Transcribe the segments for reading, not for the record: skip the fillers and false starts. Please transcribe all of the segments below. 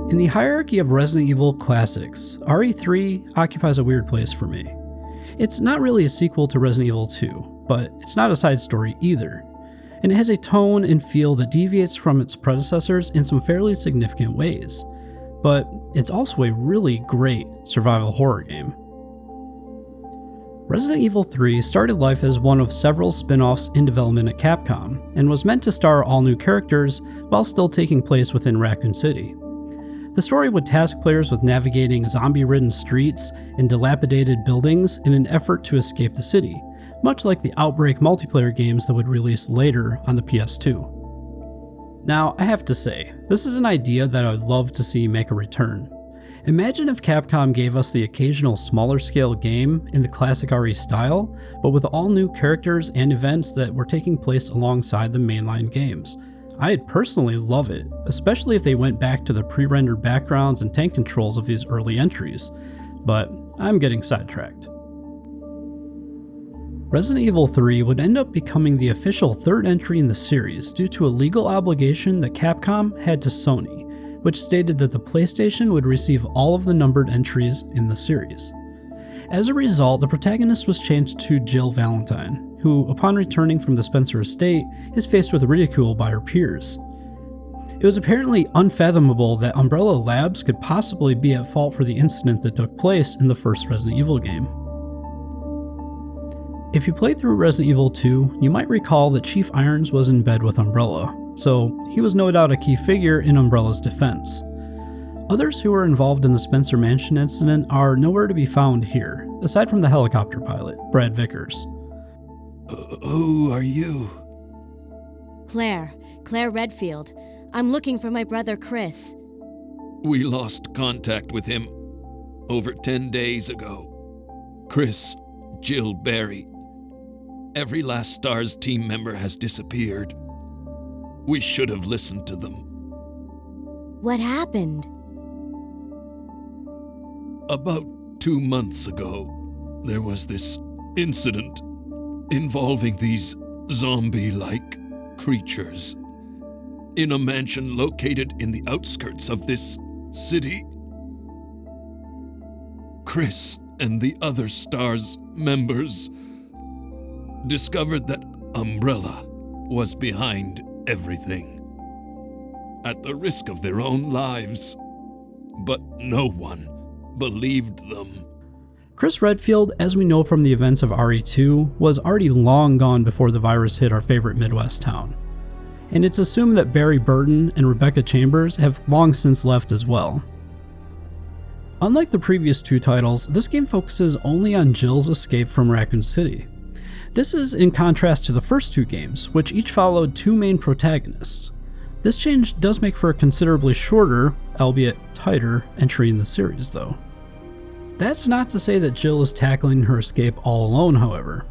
In the hierarchy of Resident Evil classics, RE3 occupies a weird place for me. It's not really a sequel to Resident Evil 2, but it's not a side story either, and it has a tone and feel that deviates from its predecessors in some fairly significant ways, but it's also a really great survival horror game. Resident Evil 3 started life as one of several spin-offs in development at Capcom, and was meant to star all new characters while still taking place within Raccoon City. The story would task players with navigating zombie-ridden streets and dilapidated buildings in an effort to escape the city, much like the Outbreak multiplayer games that would release later on the PS2. Now, I have to say, this is an idea that I would love to see make a return. Imagine if Capcom gave us the occasional smaller scale game in the classic RE style, but with all new characters and events that were taking place alongside the mainline games. I'd personally love it, especially if they went back to the pre-rendered backgrounds and tank controls of these early entries, but I'm getting sidetracked. Resident Evil 3 would end up becoming the official third entry in the series due to a legal obligation that Capcom had to Sony, which stated that the PlayStation would receive all of the numbered entries in the series. As a result, the protagonist was changed to Jill Valentine, who, upon returning from the Spencer estate, is faced with ridicule by her peers. It was apparently unfathomable that Umbrella Labs could possibly be at fault for the incident that took place in the first Resident Evil game. If you played through Resident Evil 2, you might recall that Chief Irons was in bed with Umbrella, so he was no doubt a key figure in Umbrella's defense. Others who were involved in the Spencer Mansion incident are nowhere to be found here, aside from the helicopter pilot, Brad Vickers. Who are you? Claire Redfield. I'm looking for my brother Chris. We lost contact with him over 10 days ago. Chris, Jill, Barry. Every last STARS team member has disappeared. We should have listened to them. What happened? About 2 months ago, there was this incident involving these zombie-like creatures in a mansion located in the outskirts of this city. Chris and the other STARS members discovered that Umbrella was behind everything, at the risk of their own lives, but no one believed them. Chris Redfield, as we know from the events of RE2, was already long gone before the virus hit our favorite Midwest town. And it's assumed that Barry Burton and Rebecca Chambers have long since left as well. Unlike the previous two titles, this game focuses only on Jill's escape from Raccoon City. This is in contrast to the first two games, which each followed two main protagonists. This change does make for a considerably shorter, albeit tighter, entry in the series though. That's not to say that Jill is tackling her escape all alone, however.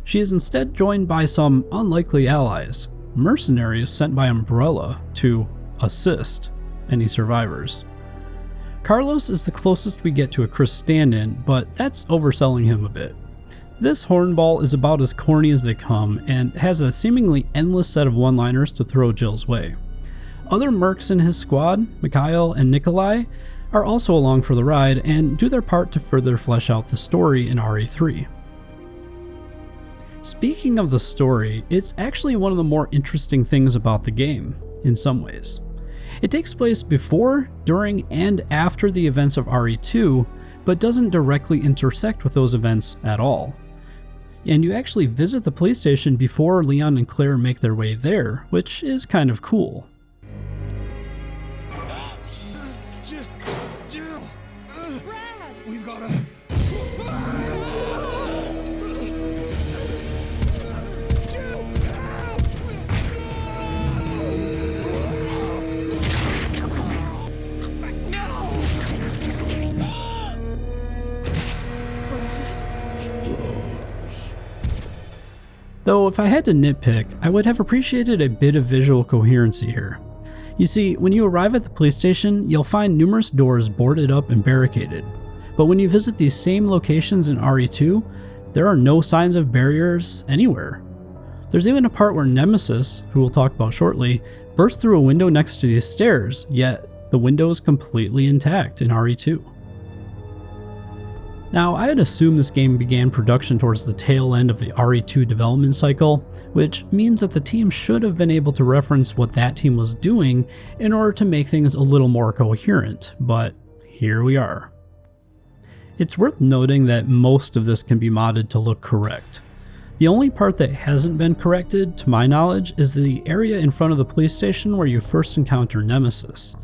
She is instead joined by some unlikely allies, mercenaries sent by Umbrella to assist any survivors. Carlos is the closest we get to a Chris stand-in, but that's overselling him a bit. This hornball is about as corny as they come and has a seemingly endless set of one-liners to throw Jill's way. Other mercs in his squad, Mikhail and Nikolai, are also along for the ride and do their part to further flesh out the story in RE3. Speaking of the story, it's actually one of the more interesting things about the game, in some ways. It takes place before, during, and after the events of RE2, but doesn't directly intersect with those events at all. And you actually visit the police station before Leon and Claire make their way there, which is kind of cool. Jill! Brad! We've got to... Jill! Help! No! Though if I had to nitpick, I would have appreciated a bit of visual coherency here. You see, when you arrive at the police station, you'll find numerous doors boarded up and barricaded. But when you visit these same locations in RE2, there are no signs of barriers anywhere. There's even a part where Nemesis, who we'll talk about shortly, bursts through a window next to these stairs, yet The window is completely intact in RE2. Now, I had assumed this game began production towards the tail end of the RE2 development cycle, which means that the team should have been able to reference what that team was doing in order to make things a little more coherent, but here we are. It's worth noting that most of this can be modded to look correct. The only part that hasn't been corrected, to my knowledge, is the area in front of the police station where you first encounter Nemesis.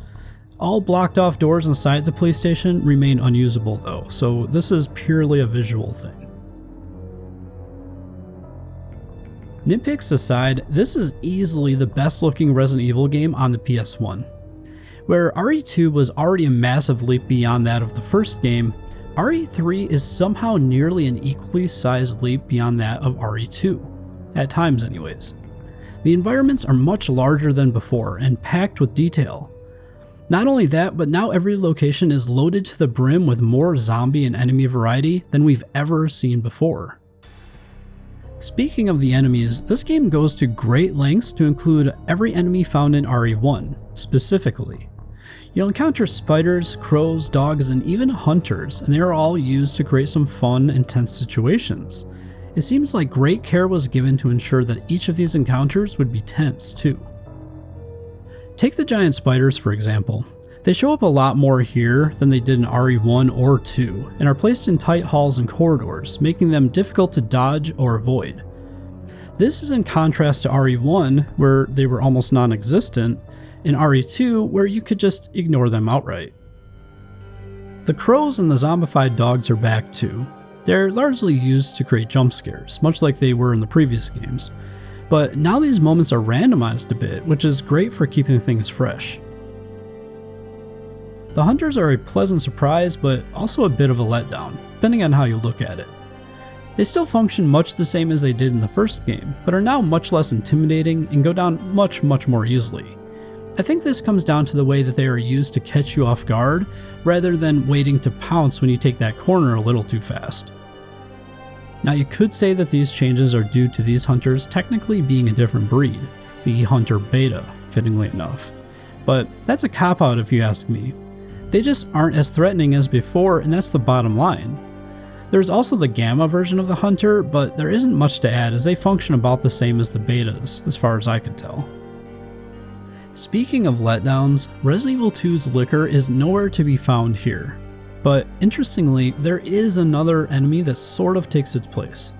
All blocked off doors inside the police station remain unusable though, so this is purely a visual thing. Nitpicks aside, this is easily the best looking Resident Evil game on the PS1. Where RE2 was already a massive leap beyond that of the first game, RE3 is somehow nearly an equally sized leap beyond that of RE2, at times anyways. The environments are much larger than before and packed with detail. Not only that, but now every location is loaded to the brim with more zombie and enemy variety than we've ever seen before. Speaking of the enemies, this game goes to great lengths to include every enemy found in RE1, specifically. You'll encounter spiders, crows, dogs, and even hunters, and they are all used to create some fun and tense situations. It seems like great care was given to ensure that each of these encounters would be tense too. Take the giant spiders for example. They show up a lot more here than they did in RE1 or 2, and are placed in tight halls and corridors, making them difficult to dodge or avoid. This is in contrast to RE1, where they were almost non-existent, and RE2, where you could just ignore them outright. The crows and the zombified dogs are back too. They're largely used to create jump scares, much like they were in the previous games. But now these moments are randomized a bit, which is great for keeping things fresh. The hunters are a pleasant surprise, but also a bit of a letdown, depending on how you look at it. They still function much the same as they did in the first game, but are now much less intimidating and go down much more easily. I think this comes down to the way that they are used to catch you off guard, rather than waiting to pounce when you take that corner a little too fast. Now you could say that these changes are due to these hunters technically being a different breed, the Hunter Beta, fittingly enough. But that's a cop-out if you ask me. They just aren't as threatening as before, and that's the bottom line. There's also the Gamma version of the Hunter, but there isn't much to add as they function about the same as the Betas, as far as I could tell. Speaking of letdowns, Resident Evil 2's Licker is nowhere to be found here. But interestingly, there is another enemy that sort of takes its place.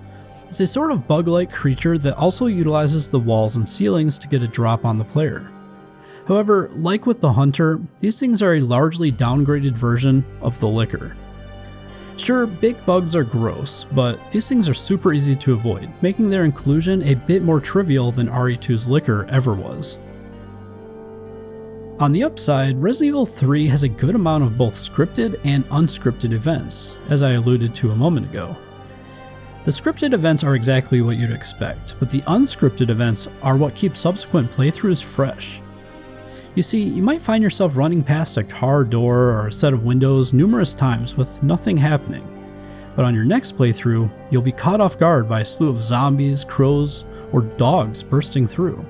It's a sort of bug-like creature that also utilizes the walls and ceilings to get a drop on the player. However, like with the Hunter, these things are a largely downgraded version of the Licker. Sure, big bugs are gross, but these things are super easy to avoid, making their inclusion a bit more trivial than RE2's Licker ever was. On the upside, Resident Evil 3 has a good amount of both scripted and unscripted events, as I alluded to a moment ago. The scripted events are exactly what you'd expect, but the unscripted events are what keep subsequent playthroughs fresh. You see, you might find yourself running past a car door or a set of windows numerous times with nothing happening, but on your next playthrough, you'll be caught off guard by a slew of zombies, crows, or dogs bursting through.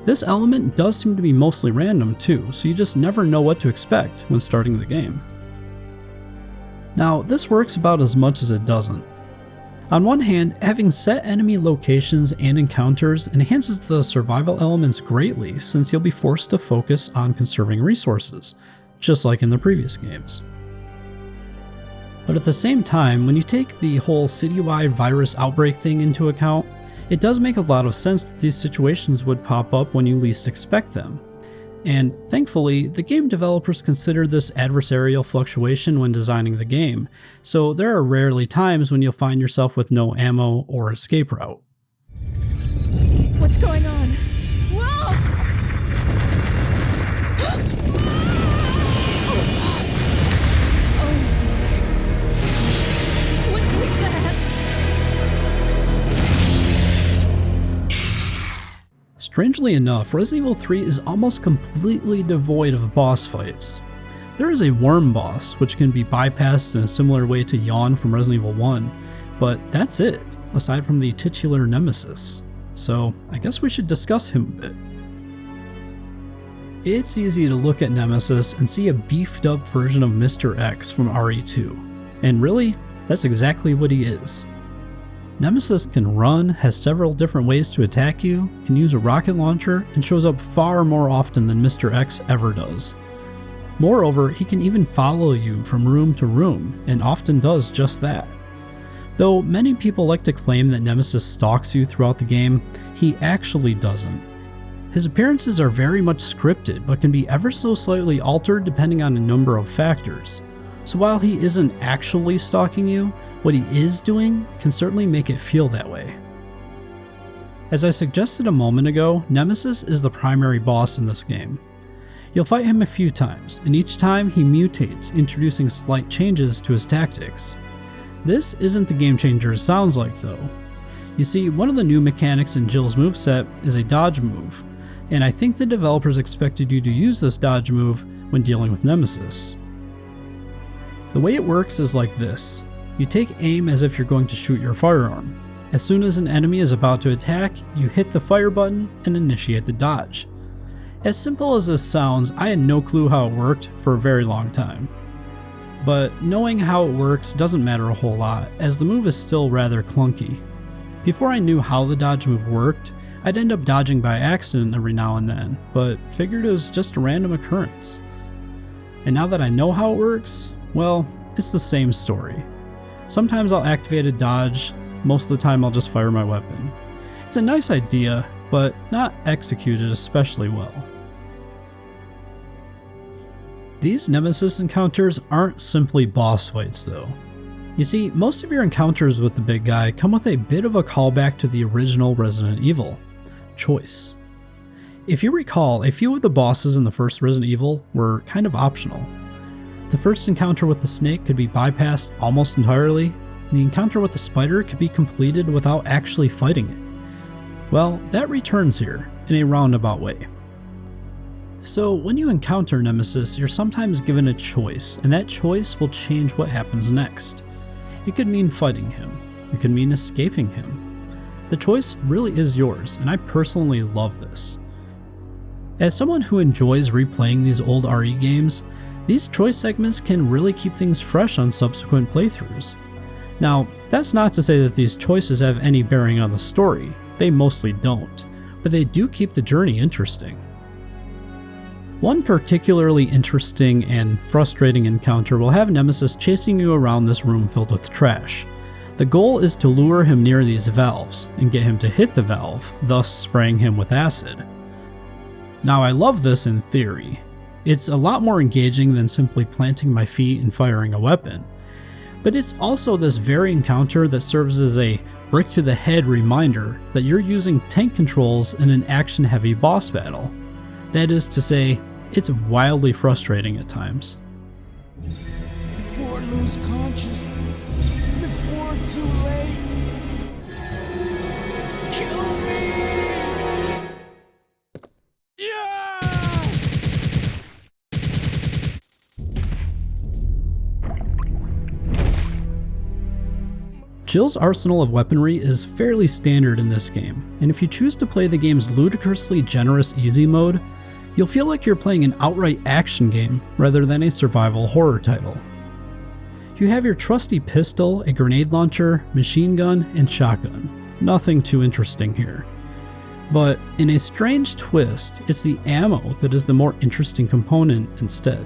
This element does seem to be mostly random too, so you just never know what to expect when starting the game. Now, this works about as much as it doesn't. On one hand, having set enemy locations and encounters enhances the survival elements greatly, since you'll be forced to focus on conserving resources, just like in the previous games. But at the same time, when you take the whole citywide virus outbreak thing into account, it does make a lot of sense that these situations would pop up when you least expect them. And thankfully, the game developers considered this adversarial fluctuation when designing the game, so there are rarely times when you'll find yourself with no ammo or escape route. What's going on? Whoa! What is that? Strangely enough, Resident Evil 3 is almost completely devoid of boss fights. There is a worm boss, which can be bypassed in a similar way to Yawn from Resident Evil 1, but that's it, aside from the titular nemesis. So I guess we should discuss him a bit. It's easy to look at Nemesis and see a beefed up version of Mr. X from RE2, and really, that's exactly what he is. Nemesis can run, has several different ways to attack you, can use a rocket launcher, and shows up far more often than Mr. X ever does. Moreover, he can even follow you from room to room, and often does just that. Though many people like to claim that Nemesis stalks you throughout the game, he actually doesn't. His appearances are very much scripted, but can be ever so slightly altered depending on a number of factors. So while he isn't actually stalking you, what he is doing can certainly make it feel that way. As I suggested a moment ago, Nemesis is the primary boss in this game. You'll fight him a few times, and each time he mutates, introducing slight changes to his tactics. This isn't the game changer it sounds like though. You see, one of the new mechanics in Jill's moveset is a dodge move, and I think the developers expected you to use this dodge move when dealing with Nemesis. The way it works is like this. You take aim as if you're going to shoot your firearm. As soon as an enemy is about to attack, you hit the fire button and initiate the dodge. As simple as this sounds, I had no clue how it worked for a very long time. But knowing how it works doesn't matter a whole lot, as the move is still rather clunky. Before I knew how the dodge move worked, I'd end up dodging by accident every now and then, but figured it was just a random occurrence. And now that I know how it works, well, it's the same story. Sometimes I'll activate a dodge, most of the time I'll just fire my weapon. It's a nice idea, but not executed especially well. These Nemesis encounters aren't simply boss fights though. You see, most of your encounters with the big guy come with a bit of a callback to the original Resident Evil: choice. If you recall, a few of the bosses in the first Resident Evil were kind of optional. The first encounter with the snake could be bypassed almost entirely, and the encounter with the spider could be completed without actually fighting it. Well, that returns here, in a roundabout way. So when you encounter Nemesis, you're sometimes given a choice, and that choice will change what happens next. It could mean fighting him, it could mean escaping him. The choice really is yours, and I personally love this. As someone who enjoys replaying these old RE games, these choice segments can really keep things fresh on subsequent playthroughs. Now, that's not to say that these choices have any bearing on the story, they mostly don't, but they do keep the journey interesting. One particularly interesting and frustrating encounter will have Nemesis chasing you around this room filled with trash. The goal is to lure him near these valves and get him to hit the valve, thus spraying him with acid. Now I love this in theory. It's a lot more engaging than simply planting my feet and firing a weapon. But it's also this very encounter that serves as a brick to the head reminder that you're using tank controls in an action-heavy boss battle. That is to say, it's wildly frustrating at times. Before I lose conscious, before too late, kill me! Yeah! Jill's arsenal of weaponry is fairly standard in this game, and if you choose to play the game's ludicrously generous easy mode, you'll feel like you're playing an outright action game rather than a survival horror title. You have your trusty pistol, a grenade launcher, machine gun, and shotgun. Nothing too interesting here. But in a strange twist, it's the ammo that is the more interesting component instead.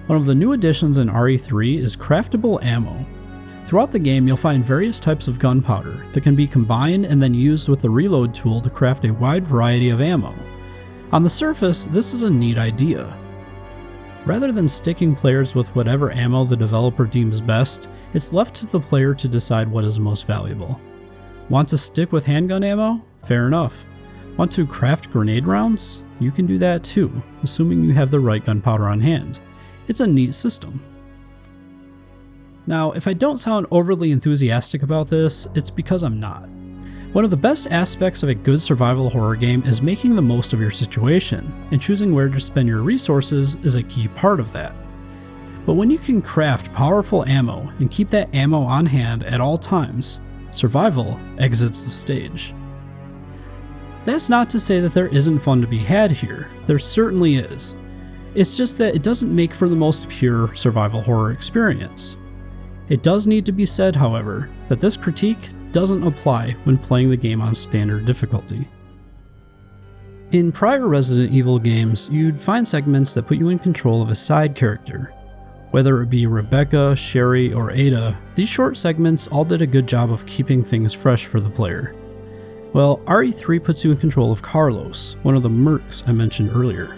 One of the new additions in RE3 is craftable ammo. Throughout the game, you'll find various types of gunpowder that can be combined and then used with the reload tool to craft a wide variety of ammo. On the surface, this is a neat idea. Rather than sticking players with whatever ammo the developer deems best, it's left to the player to decide what is most valuable. Want to stick with handgun ammo? Fair enough. Want to craft grenade rounds? You can do that too, assuming you have the right gunpowder on hand. It's a neat system. Now, if I don't sound overly enthusiastic about this, it's because I'm not. One of the best aspects of a good survival horror game is making the most of your situation, and choosing where to spend your resources is a key part of that. But when you can craft powerful ammo and keep that ammo on hand at all times, survival exits the stage. That's not to say that there isn't fun to be had here, there certainly is. It's just that it doesn't make for the most pure survival horror experience. It does need to be said, however, that this critique doesn't apply when playing the game on standard difficulty. In prior Resident Evil games, you'd find segments that put you in control of a side character. Whether it be Rebecca, Sherry, or Ada, these short segments all did a good job of keeping things fresh for the player. Well, RE3 puts you in control of Carlos, one of the mercs I mentioned earlier.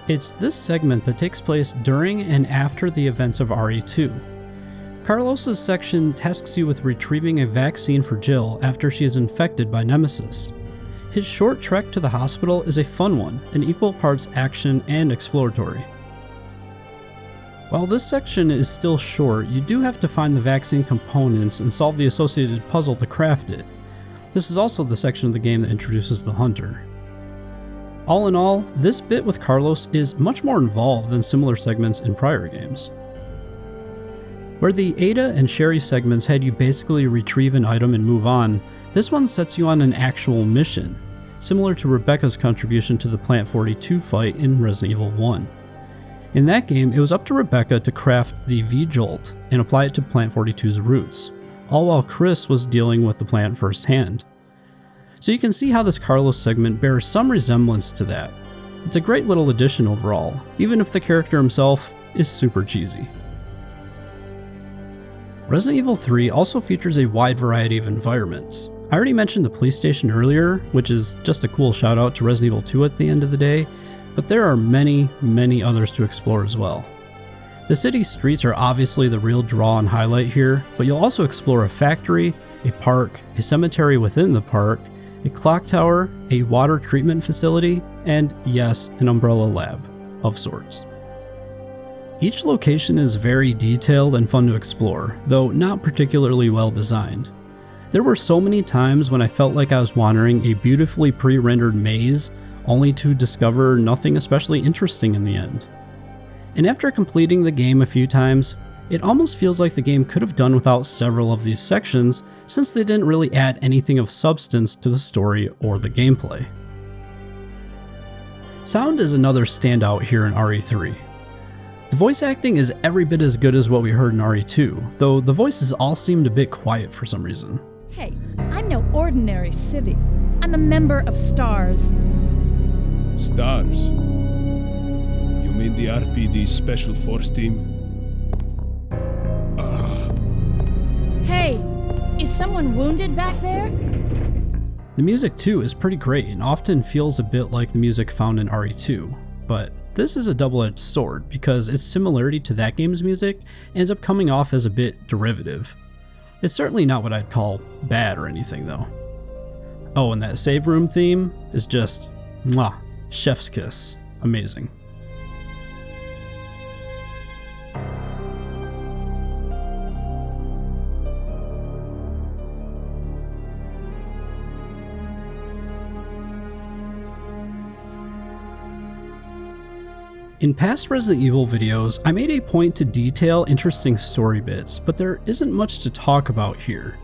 It's this segment that takes place during and after the events of RE2. Carlos's section tasks you with retrieving a vaccine for Jill after she is infected by Nemesis. His short trek to the hospital is a fun one, in equal parts action and exploratory. While this section is still short, you do have to find the vaccine components and solve the associated puzzle to craft it. This is also the section of the game that introduces the hunter. All in all, this bit with Carlos is much more involved than similar segments in prior games. Where the Ada and Sherry segments had you basically retrieve an item and move on, this one sets you on an actual mission, similar to Rebecca's contribution to the Plant 42 fight in Resident Evil 1. In that game, it was up to Rebecca to craft the V-Jolt and apply it to Plant 42's roots, all while Chris was dealing with the plant firsthand. So you can see how this Carlos segment bears some resemblance to that. It's a great little addition overall, even if the character himself is super cheesy. Resident Evil 3 also features a wide variety of environments. I already mentioned the police station earlier, which is just a cool shout out to Resident Evil 2 at the end of the day, but there are many others to explore as well. The city streets are obviously the real draw and highlight here, but you'll also explore a factory, a park, a cemetery within the park, a clock tower, a water treatment facility, and yes, an Umbrella lab of sorts. Each location is very detailed and fun to explore, though not particularly well designed. There were so many times when I felt like I was wandering a beautifully pre-rendered maze, only to discover nothing especially interesting in the end. And after completing the game a few times, it almost feels like the game could have done without several of these sections, since they didn't really add anything of substance to the story or the gameplay. Sound is another standout here in RE3. The voice acting is every bit as good as what we heard in RE2, though the voices all seemed a bit quiet for some reason. Hey, I'm no ordinary civvy. I'm a member of STARS. STARS? You mean the RPD Special Force Team? Hey, is someone wounded back there? The music too is pretty great and often feels a bit like the music found in RE2, but this is a double-edged sword because its similarity to that game's music ends up coming off as a bit derivative. It's certainly not what I'd call bad or anything though. Oh, and that save room theme is just, mwah, chef's kiss. Amazing. In past Resident Evil videos, I made a point to detail interesting story bits, but there isn't much to talk about here.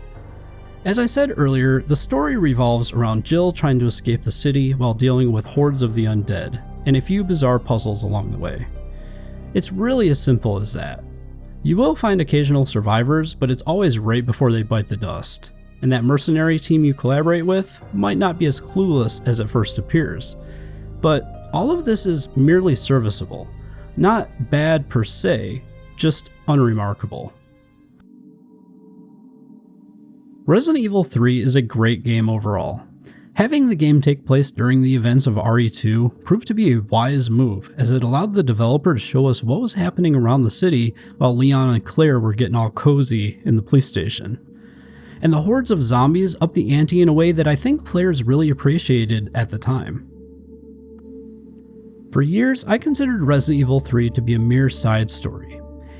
As I said earlier, the story revolves around Jill trying to escape the city while dealing with hordes of the undead, and a few bizarre puzzles along the way. It's really as simple as that. You will find occasional survivors, but it's always right before they bite the dust, and that mercenary team you collaborate with might not be as clueless as it first appears. But all of this is merely serviceable. Not bad per se, just unremarkable. Resident Evil 3 is a great game overall. Having the game take place during the events of RE2 proved to be a wise move, as it allowed the developer to show us what was happening around the city while Leon and Claire were getting all cozy in the police station. And the hordes of zombies upped the ante in a way that I think players really appreciated at the time. For years, I considered Resident Evil 3 to be a mere side story.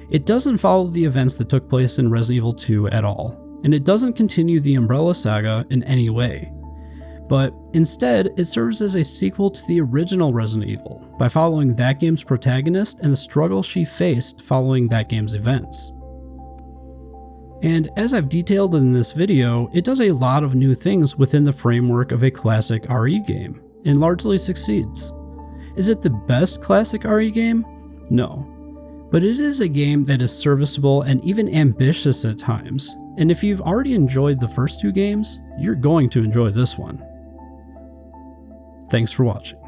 It doesn't follow the events that took place in Resident Evil 2 at all, and it doesn't continue the Umbrella saga in any way. But instead, it serves as a sequel to the original Resident Evil by following that game's protagonist and the struggle she faced following that game's events. And as I've detailed in this video, it does a lot of new things within the framework of a classic RE game, and largely succeeds. Is it the best classic RE game? No. But it is a game that is serviceable and even ambitious at times, and if you've already enjoyed the first two games, you're going to enjoy this one. Thanks for watching.